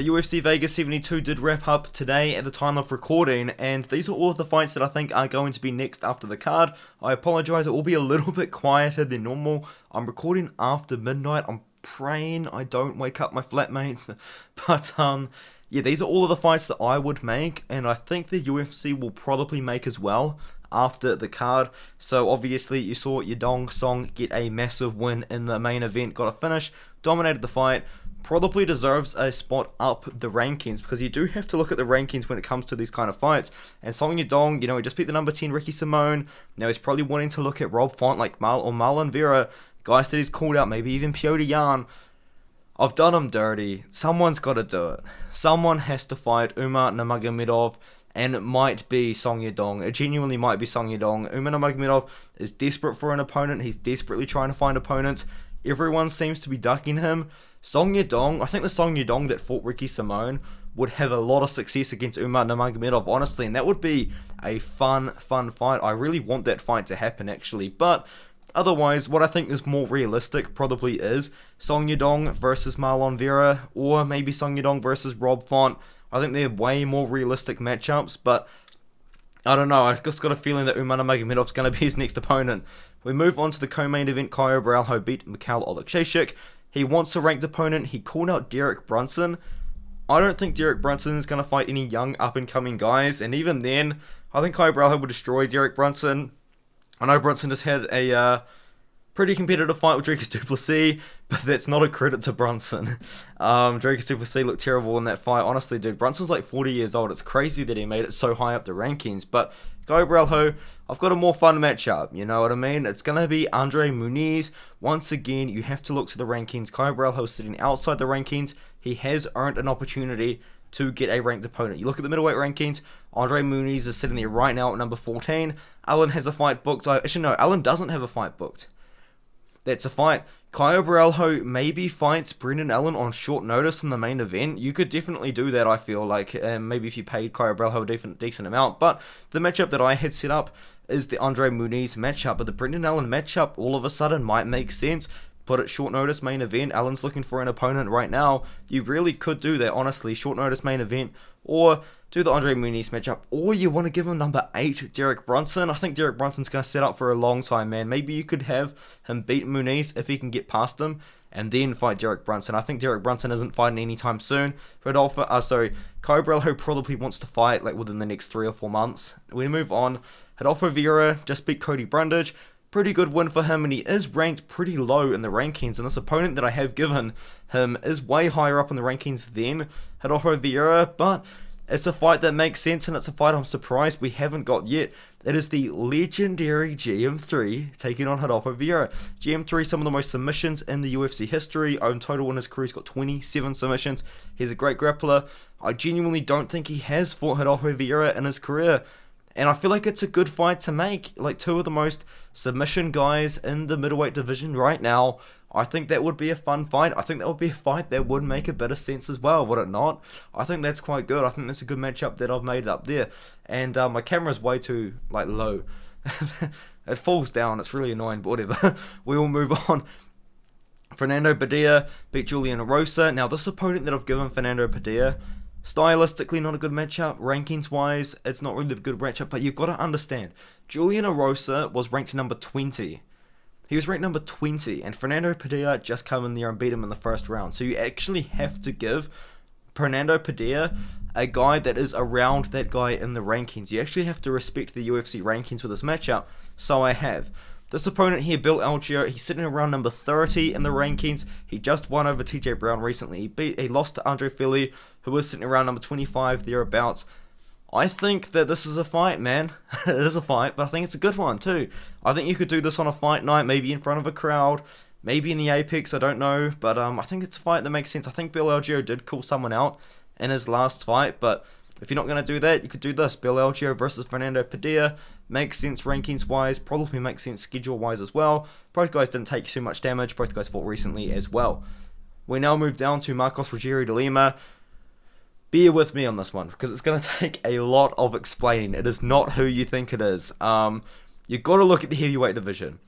The UFC Vegas 72 did wrap up today at the time of recording, and these are all of the fights that I think are going to be next after the card. I apologize, it will be a little bit quieter than normal. I'm recording after midnight. I'm praying I don't wake up my flatmates. But yeah, these are all of the fights that I would make, and I think the UFC will probably make as well after the card. So obviously you saw Yadong Song get a massive win in the main event, got a finish, dominated the fight, probably deserves a spot up the rankings, because you do have to look at the rankings when it comes to these kind of fights. And Song Yadong, he just beat the number 10 Ricky Simone. Now he's probably wanting to look at Rob Font like Marlon Vera, guys that he's called out, maybe even Piotr Jan. I've done him dirty. Someone's got to do it. Someone has to fight Umar Nurmagomedov, and it might be Song Yadong. It genuinely might be Song Yadong. Umar Nurmagomedov is desperate for an opponent. He's desperately trying to find opponents. Everyone seems to be ducking him. Song Yadong, I think the Song Yadong that fought Ricky Simone would have a lot of success against Umar Nurmagomedov, honestly, and that would be a fun fight. I really want that fight to happen, actually, but otherwise, what I think is more realistic probably is Song Yadong versus Marlon Vera, or maybe Song Yadong versus Rob Font. I think they're way more realistic matchups, but I don't know, I've just got a feeling that Umar Nurmagomedov's going to be his next opponent. We move on to the co-main event. Caio Borralho beat Mikhail Oleksiejczuk. He wants a ranked opponent. He called out Derek Brunson. I don't think Derek Brunson is going to fight any young up-and-coming guys, and even then, I think Caio Borralho will destroy Derek Brunson. I know Brunson just had a pretty competitive fight with Dricus du Plessis, but that's not a credit to Brunson. Dricus du Plessis looked terrible in that fight. Honestly, dude, Brunson's like 40 years old. It's crazy that he made it so high up the rankings. But Caio Borralho, I've got a more fun matchup. You know what I mean? It's going to be Andre Muniz. Once again, you have to look to the rankings. Caio Borralho is sitting outside the rankings. He has earned an opportunity to get a ranked opponent. You look at the middleweight rankings, Andre Muniz is sitting there right now at number 14. Allen has a fight booked. Actually, no, Allen doesn't have a fight booked. That's a fight. Caio Borralho maybe fights Brendan Allen on short notice in the main event. You could definitely do that, I feel like. Maybe if you paid Caio Borralho a decent amount. But the matchup that I had set up is the Andre Muniz matchup. But the Brendan Allen matchup all of a sudden might make sense. Put it short notice main event. Allen's looking for an opponent right now. You really could do that, honestly. Short notice main event. Or do the Andre Muniz matchup. Or you want to give him number 8, Derek Brunson. I think Derek Brunson's going to set up for a long time, man. Maybe you could have him beat Muniz if he can get past him, and then fight Derek Brunson. I think Derek Brunson isn't fighting anytime soon. Caio Borralho probably wants to fight like within the next 3 or 4 months. We move on. Rodolfo Vera just beat Cody Brundage. Pretty good win for him, and he is ranked pretty low in the rankings, and this opponent that I have given him is way higher up in the rankings than Rodolfo Vera, but it's a fight that makes sense, and it's a fight I'm surprised we haven't got yet. It is the legendary GM3 taking on Rodolfo Vera. GM3, some of the most submissions in the UFC history. In total in his career, he's got 27 submissions. He's a great grappler. I genuinely don't think he has fought Rodolfo Vera in his career, and I feel like it's a good fight to make. Like, two of the most submission guys in the middleweight division right now. I think that would be a fun fight. I think that would be a fight that would make a bit of sense as well, would it not? I think that's quite good. I think that's a good matchup that I've made up there. And my camera's way too low. It falls down. It's really annoying, but whatever. We will move on. Fernando Padilla beat Julian Erosa. Now, this opponent that I've given Fernando Padilla, stylistically not a good matchup. Rankings wise, it's not really a good matchup, but you've got to understand, Julian Erosa was ranked number 20. He was ranked number 20, and Fernando Padilla just come in there and beat him in the first round. So you actually have to give Fernando Padilla a guy that is around that guy in the rankings. You actually have to respect the UFC rankings with this matchup, so I have. This opponent here, Bill Algeo, he's sitting around number 30 in the rankings. He just won over TJ Brown recently. He lost to Andre Fili, who was sitting around number 25, thereabouts. I think that this is a fight, man. It is a fight, but I think it's a good one too. I think you could do this on a fight night, maybe in front of a crowd, maybe in the Apex, I don't know. But I think it's a fight that makes sense. I think Bill Algeo did call someone out in his last fight, but if you're not going to do that, you could do this. Bill Algeo versus Fernando Padilla. Makes sense rankings-wise, probably makes sense schedule-wise as well. Both guys didn't take too much damage. Both guys fought recently as well. We now move down to Marcos Rogério de Lima. Bear with me on this one, because it's going to take a lot of explaining. It is not who you think it is. You've got to look at the heavyweight division.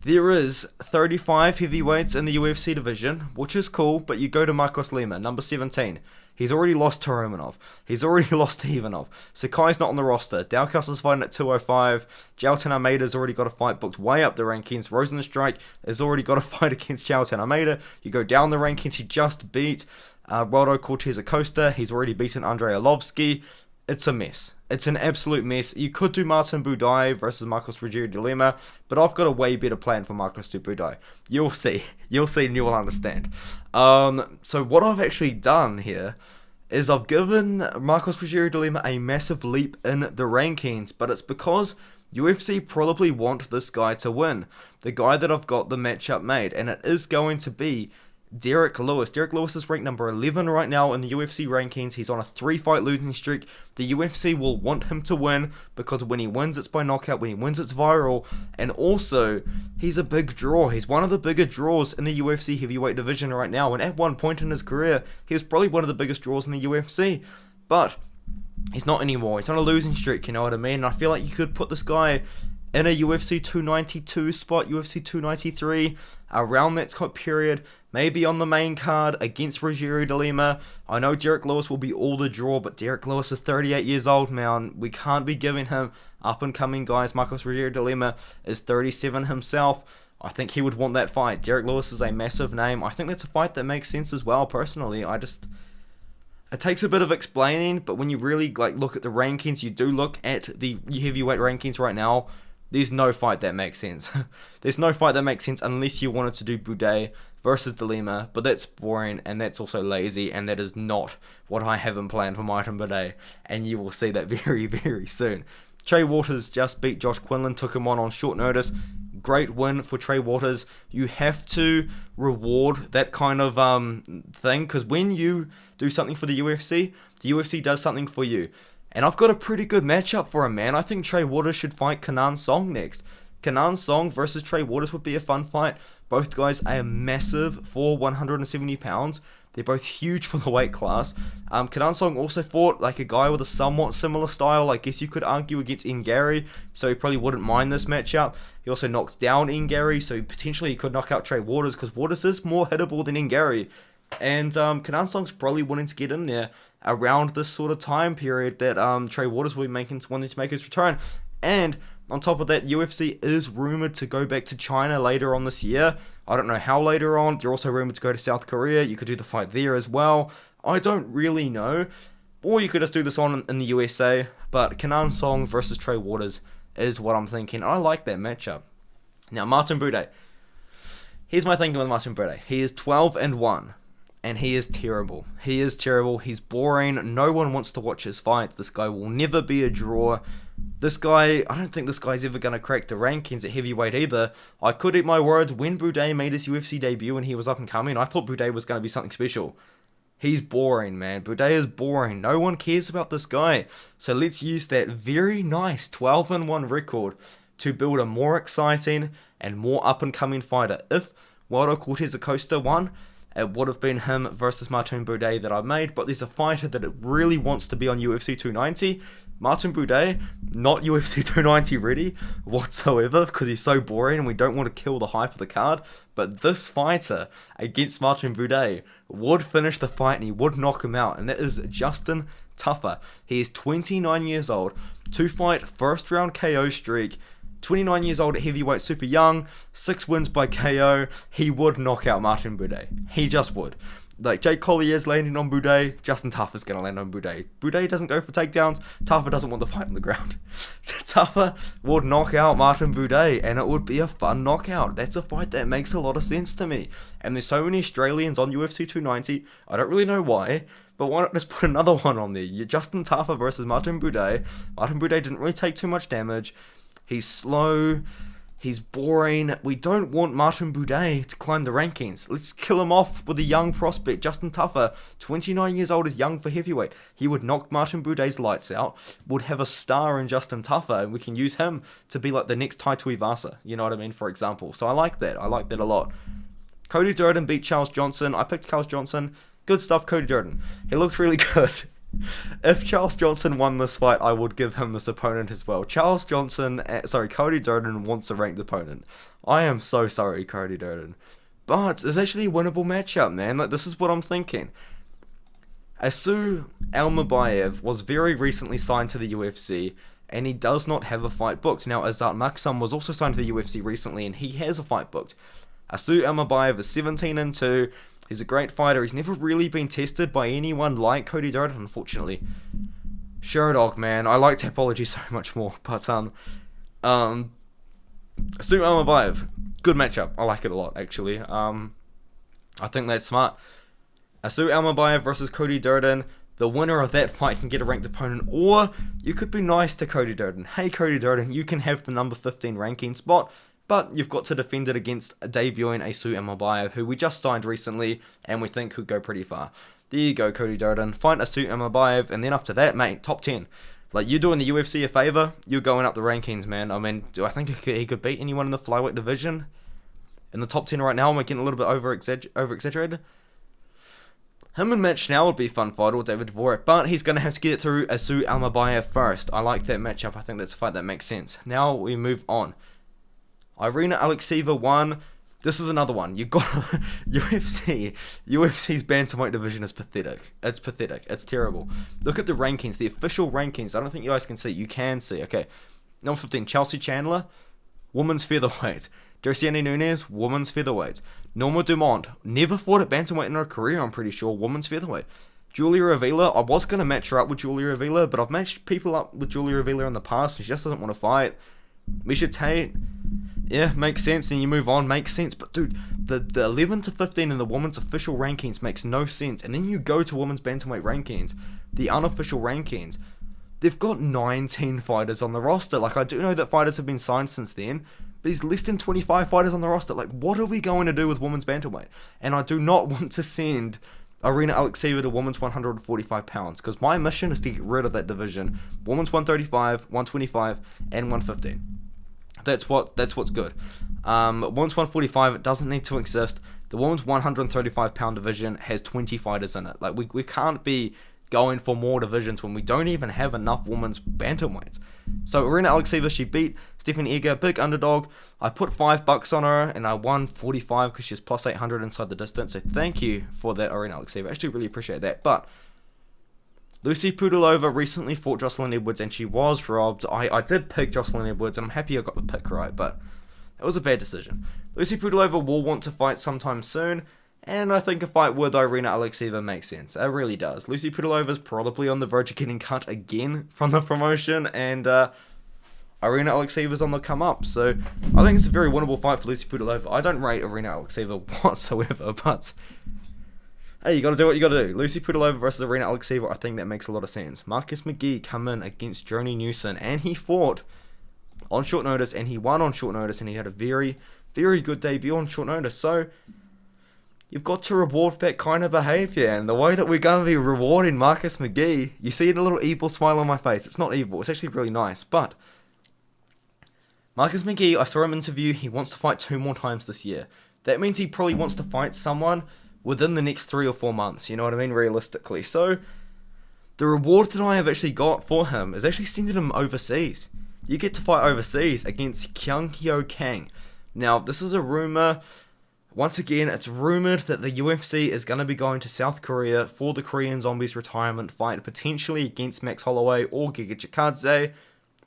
There is 35 heavyweights in the UFC division, which is cool, but you go to Marcos Lima, number 17. He's already lost to Romanov. He's already lost to Ivanov. Sakai's not on the roster. Daukaus is fighting at 205. Jailton Almeida's already got a fight booked way up the rankings. Rosenstrike has already got a fight against Jailton Almeida. You go down the rankings, he just beat Waldo Cortez Acosta. He's already beaten Andrei Arlovsky. It's a mess. It's an absolute mess. You could do Martin Buday versus Marcos Rogério de Lima, but I've got a way better plan for Marcos Buday. You'll see. You'll see and you'll understand. So what I've actually done here is I've given Marcos Rogério de Lima a massive leap in the rankings, but it's because UFC probably want this guy to win. The guy that I've got the matchup made, and it is going to be Derek Lewis. Derek Lewis is ranked number 11 right now in the UFC rankings. He's on a 3-fight losing streak. The UFC will want him to win because when he wins, it's by knockout. When he wins, it's viral. And also, he's a big draw. He's one of the bigger draws in the UFC heavyweight division right now. And at one point in his career, he was probably one of the biggest draws in the UFC. But he's not anymore. He's on a losing streak, you know what I mean? And I feel like you could put this guy in a UFC 292 spot, UFC 293, around that top period, maybe on the main card against Rogério de Lima. I know Derek Lewis will be all the draw, but Derek Lewis is 38 years old, man. We can't be giving him up-and-coming guys. Marcos Rogério de Lima is 37 himself. I think he would want that fight. Derek Lewis is a massive name. I think that's a fight that makes sense as well, personally. It takes a bit of explaining, but when you really look at the rankings, you do look at the heavyweight rankings right now, there's no fight that makes sense. There's no fight that makes sense unless you wanted to do Buday versus de Lima, but that's boring and that's also lazy, and that is not what I have in plan for Martin Buday, and you will see that very, very soon. Trey Waters just beat Josh Quinlan, took him on short notice. Great win for Trey Waters. You have to reward that kind of thing, because when you do something for the UFC does something for you. And I've got a pretty good matchup for him, man. I think Trey Waters should fight Kenan Song next. Kenan Song versus Trey Waters would be a fun fight. Both guys are massive for 170 pounds. They're both huge for the weight class. Kenan Song also fought like a guy with a somewhat similar style. I guess you could argue against Ngari, so he probably wouldn't mind this matchup. He also knocks down Ngari, so potentially he could knock out Trey Waters, because Waters is more hittable than Ngari. And Kenan Song's probably wanting to get in there around this sort of time period that Trey Waters will be wanting to make his return. And on top of that, UFC is rumored to go back to China later on this year. I don't know how later on. They're also rumored to go to South Korea. You could do the fight there as well. I don't really know. Or you could just do this in the USA. But Kenan Song versus Trey Waters is what I'm thinking. I like that matchup. Now, Martin Buday. Here's my thinking with Martin Buday. He is 12-1. And he is terrible. He is terrible. He's boring. No one wants to watch his fight. This guy will never be a draw. This guy, I don't think this guy's ever going to crack the rankings at heavyweight either. I could eat my words. When Buday made his UFC debut and he was up and coming, I thought Buday was going to be something special. He's boring, man. Buday is boring. No one cares about this guy. So let's use that very nice 12-1 record to build a more exciting and more up-and-coming fighter. If Waldo Cortez Acosta won, it would have been him versus Martin Buday that I made, but there's a fighter that it really wants to be on UFC 290. Martin Buday, not UFC 290 ready whatsoever, because he's so boring and we don't want to kill the hype of the card. But this fighter against Martin Buday would finish the fight and he would knock him out, and that is Justin Tuffer. He is 29 years old, 2-fight first round KO streak, 29 years old at heavyweight, super young, 6 wins by KO. He would knock out Martin Buday. He just would. Like, Jake Collier's landing on Buday, Justin Tuffer's going to land on Buday. Buday doesn't go for takedowns. Tuffer doesn't want the fight on the ground. Tuffer would knock out Martin Buday, and it would be a fun knockout. That's a fight that makes a lot of sense to me. And there's so many Australians on UFC 290. I don't really know why, but why not just put another one on there? Justin Tuffer versus Martin Buday. Martin Buday didn't really take too much damage. He's slow, he's boring. We don't want Martin Buday to climb the rankings. Let's kill him off with a young prospect. Justin Tuffer, 29 years old, is young for heavyweight. He would knock Martin Buday's lights out, would have a star in Justin Tuffer, and we can use him to be like the next Taito Ivasa, you know what I mean, for example. So I like that. I like that a lot. Cody Durden beat Charles Johnson. I picked Charles Johnson. Good stuff, Cody Durden. He looked really good. If Charles Johnson won this fight, I would give him this opponent as well. Cody Durden wants a ranked opponent. I am so sorry, Cody Durden. But it's actually a winnable matchup, man. Like, this is what I'm thinking. Asu Almabayev was very recently signed to the UFC, and he does not have a fight booked. Now, Azat Maksum was also signed to the UFC recently, and he has a fight booked. Asu Almabayev is 17-2. He's a great fighter. He's never really been tested by anyone like Cody Durden, unfortunately. Dog, man. I like Tapology so much more. But, Asu Almabayev, good matchup. I like it a lot, actually. I think that's smart. Asu Almabayev versus Cody Durden. The winner of that fight can get a ranked opponent, or you could be nice to Cody Durden. Hey, Cody Durden, you can have the number 15 ranking spot, but you've got to defend it against debuting Asu Almabayev, who we just signed recently, and we think could go pretty far. There you go, Cody Durden. Fight Asu Almabayev, and then after that, mate, top 10. Like, you're doing the UFC a favor, you're going up the rankings, man. I mean, do I think he could beat anyone in the flyweight division? In the top 10 right now, am I getting a little bit over-exaggerated? Him and Matt Schnell would be a fun fight, or David Dvorak, but he's going to have to get it through Asu Almabayev first. I like that matchup. I think that's a fight that makes sense. Now we move on. Irina Alekseeva won. This is another one. You got UFC's bantamweight division is pathetic. It's pathetic. It's terrible. Look at the rankings, the official rankings. I don't think you guys can see. You can see. Okay, number 15, Chelsea Chandler, women's featherweight. Josiane Nunes, women's featherweight. Norma Dumont, never fought at bantamweight in her career, I'm pretty sure, women's featherweight. Julia Avila, I was going to match her up with Julia Avila, but I've matched people up with Julia Avila in the past, and she just doesn't want to fight. Misha Tate, yeah, makes sense, then you move on, makes sense, but dude, the 11 to 15 in the women's official rankings makes no sense, and then you go to women's bantamweight rankings, the unofficial rankings, they've got 19 fighters on the roster. Like, I do know that fighters have been signed since then, but there's less than 25 fighters on the roster. Like, what are we going to do with women's bantamweight? And I do not want to send Irina Alekseeva to women's 145 pounds, because my mission is to get rid of that division. Women's 135, 125, and 115. That's what's good. Women's 145, it doesn't need to exist. The women's 135 pound division has 20 fighters in it. Like, we can't be going for more divisions when we don't even have enough women's bantamweights. So Irina Alekseeva, she beat Stephanie Eger, big underdog. I put $5 on her, and I won 45 because she's plus 800 inside the distance. So thank you for that, Irina Alekseeva. I actually really appreciate that. But Lucy Pudilova recently fought Jocelyn Edwards, and she was robbed. I did pick Jocelyn Edwards, and I'm happy I got the pick right, but it was a bad decision. Lucy Pudilova will want to fight sometime soon, and I think a fight with Irina Alekseeva makes sense. It really does. Lucy Pudilova's probably on the verge of getting cut again from the promotion, and Irina Alekseeva's on the come up. So I think it's a very winnable fight for Lucy Pudilova. I don't rate Irina Alekseeva whatsoever, but hey, you got to do what you got to do. Lucy Pudilova versus Irina Alekseeva, I think that makes a lot of sense. Marcus McGhee come in against Joni Newson, and he fought on short notice, and he won on short notice, and he had a very, very good debut on short notice. So you've got to reward that kind of behaviour, and the way that we're going to be rewarding Marcus McGhee, you see a little evil smile on my face. It's not evil, it's actually really nice, but Marcus McGhee, I saw him interview, he wants to fight 2 more times this year. That means he probably wants to fight someone within the next 3 or 4 months, you know what I mean, realistically. So the reward that I have actually got for him is actually sending him overseas. You get to fight overseas against Kyung Hyo Kang. Now, this is a rumour. Once again, it's rumoured that the UFC is going to be going to South Korea for the Korean Zombies retirement fight, potentially against Max Holloway or Giga Chikadze.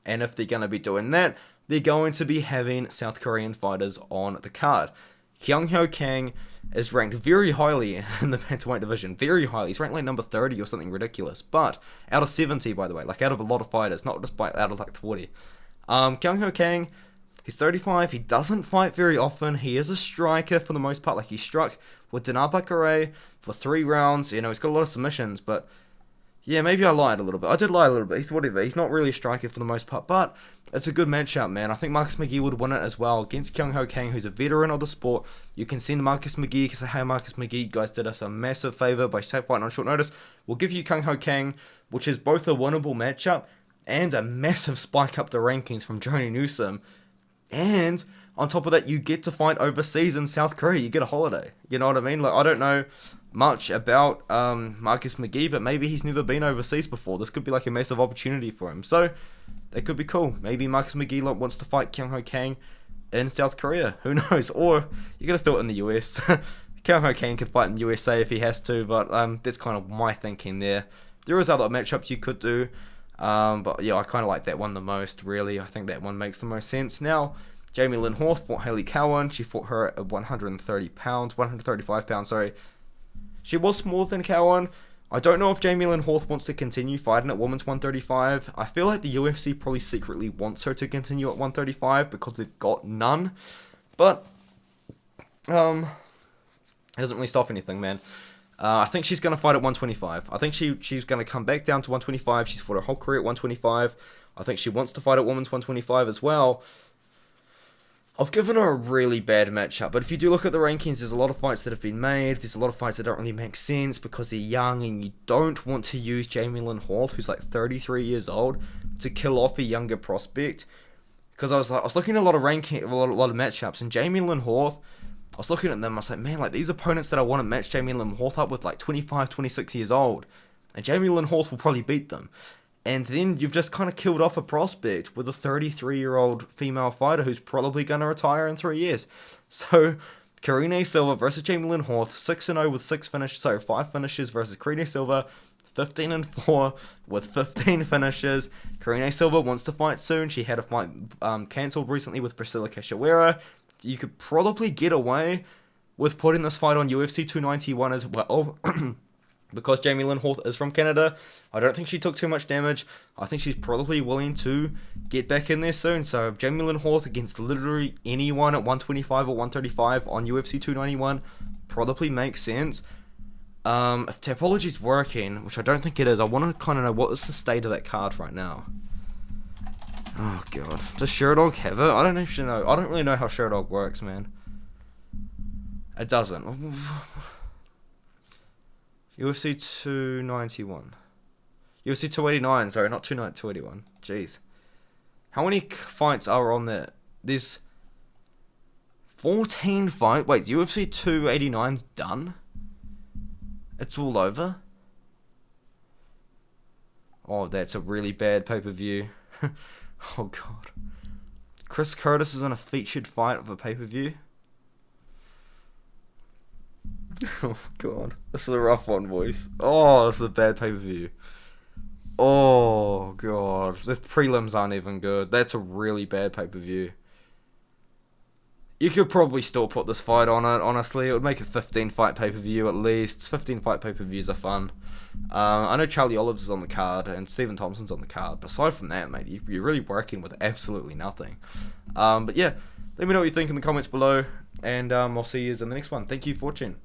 And if they're going to be doing that, they're going to be having South Korean fighters on the card. Kyung Hyo Kang is ranked very highly in the bantamweight division. Very highly. He's ranked like number 30 or something ridiculous. But out of 70, by the way. Like, out of a lot of fighters. Not just out of like 40. Kyung Hyo Kang, he's 35, he doesn't fight very often, he is a striker for the most part, like he struck with Dinar Bakare for 3 rounds, you know, he's got a lot of submissions, but yeah, maybe I lied a little bit, I did lie a little bit, he's not really a striker for the most part, but it's a good matchup, man. I think Marcus McGhee would win it as well, against Kyung Hyo Kang, who's a veteran of the sport. You can send Marcus McGhee, say, hey Marcus McGhee, you guys did us a massive favour by fighting on short notice, we'll give you Kyung Hyo Kang, which is both a winnable matchup, and a massive spike up the rankings from Joni Newsom. And on top of that, you get to fight overseas in South Korea. You get a holiday. You know what I mean? Like, I don't know much about Marcus McGhee, but maybe he's never been overseas before. This could be like a massive opportunity for him. So, that could be cool. Maybe Marcus McGhee wants to fight Kyung Ho Kang in South Korea. Who knows? Or you gotta do it in the US. Kyung Ho Kang could fight in the USA if he has to, but that's kind of my thinking there. There is other matchups you could do, but yeah, I kind of like that one the most, really. I think that one makes the most sense. Now, Jamie Lynn Horth fought Hayley Cowan. She fought her at 135 pounds, sorry. She was smaller than Cowan. I don't know if Jamie Lynn Horth wants to continue fighting at women's 135. I feel like the UFC probably secretly wants her to continue at 135 because they've got none. But, it doesn't really stop anything, man. I think she's going to fight at 125. I think she's going to come back down to 125. She's fought her whole career at 125. I think she wants to fight at women's 125 as well. I've given her a really bad matchup, but if you do look at the rankings, there's a lot of fights that have been made. There's a lot of fights that don't really make sense because they're young, and you don't want to use Jamie Lynn Horth, who's like 33 years old, to kill off a younger prospect. Because I was looking at a lot of matchups, and Jamie Lynn Horth, I was looking at them, I was like, man, like these opponents that I want to match Jamie Lynn Horth up with, like 25, 26 years old, and Jamie Lynn Horth will probably beat them. And then you've just kind of killed off a prospect with a 33-year-old female fighter who's probably going to retire in 3 years. So, Karine Silva versus Jamie Lynn Horth, 6-0 with 5 finishes versus Karine Silva, 15-4 with 15 finishes. Karine Silva wants to fight soon. She had a fight cancelled recently with Priscilla Cachoeira. You could probably get away with putting this fight on UFC 291 as well. Because Jamie Lynn Horth is from Canada, I don't think she took too much damage. I think she's probably willing to get back in there soon. So Jamie Lynn Horth against literally anyone at 125 or 135 on UFC 291 probably makes sense. If Tapology's working, which I don't think it is, I want to kind of know what is the state of that card right now. Oh god, does Sherdog have it? I don't actually know. I don't really know how Sherdog works, man. It doesn't. UFC 291. UFC 289, sorry, not 281. Jeez. How many fights are on there? There's 14 fights. Wait, UFC 289's done? It's all over? Oh, that's a really bad pay-per-view. Oh, God. Chris Curtis is in a featured fight of a pay-per-view. Oh, God. This is a rough one, boys. Oh, this is a bad pay-per-view. Oh, God. The prelims aren't even good. That's a really bad pay-per-view. You could probably still put this fight on it, honestly. It would make a 15-fight pay-per-view at least. 15-fight pay-per-views are fun. I know Charlie Olives is on the card and Stephen Thompson's on the card. But aside from that, mate, you're really working with absolutely nothing. But yeah, let me know what you think in the comments below. And I'll see you in the next one. Thank you for watching.